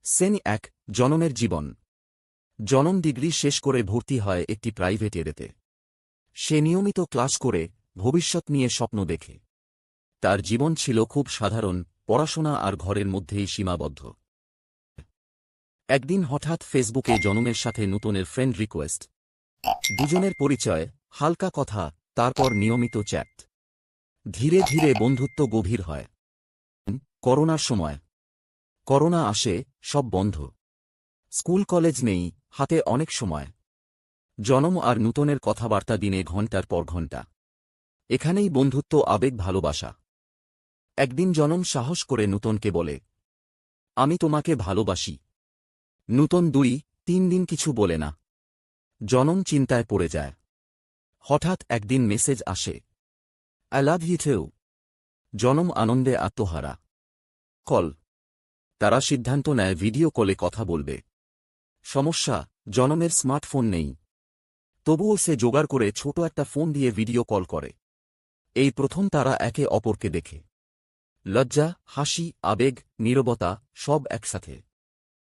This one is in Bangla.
শ্রেণী ১ জনমের জীবন। জনম ডিগ্রি শেষ করে ভর্তি হয় একটি প্রাইভেট এড়েতে। সে নিয়মিত ক্লাস করে ভবিষ্যৎ নিয়ে স্বপ্ন দেখে। তার জীবন ছিল খুব সাধারণ, পড়াশোনা আর ঘরের মধ্যেই সীমাবদ্ধ। একদিন হঠাৎ ফেসবুকে জনমের সাথে নূতনের ফ্রেন্ড রিকোয়েস্ট। দুজনের পরিচয়, হালকা কথা, তারপর নিয়মিত চ্যাট। ধীরে ধীরে বন্ধুত্ব গভীর হয়। করোনার সময়। করোনা আসে, সব বন্ধ। স্কুল কলেজ নেই, হাতে অনেক সময়। জনম আর নূতনের কথাবার্তা দিনে ঘণ্টার পর ঘণ্টা। এখানেই বন্ধুত্ব, আবেগ, ভালোবাসা। একদিন জনম সাহস করে নূতনকে বলে, আমি তোমাকে ভালোবাসি। নূতন 2-3 দিন কিছু বলে না। জনম চিন্তায় পড়ে যায়। হঠাৎ একদিন মেসেজ আসে, আই লাভ ইউ টু। জনম আনন্দে আত্মহারা। কল। তারা সিদ্ধান্ত নেয় ভিডিও কলে কথা বলবে। সমস্যা, জনমের স্মার্টফোন নেই। তবুও সে জোগাড় করে ছোট একটা ফোন দিয়ে ভিডিও কল করে। এই প্রথম তারা একে অপরকে দেখে। লজ্জা, হাসি, আবেগ, নীরবতা সব একসাথে।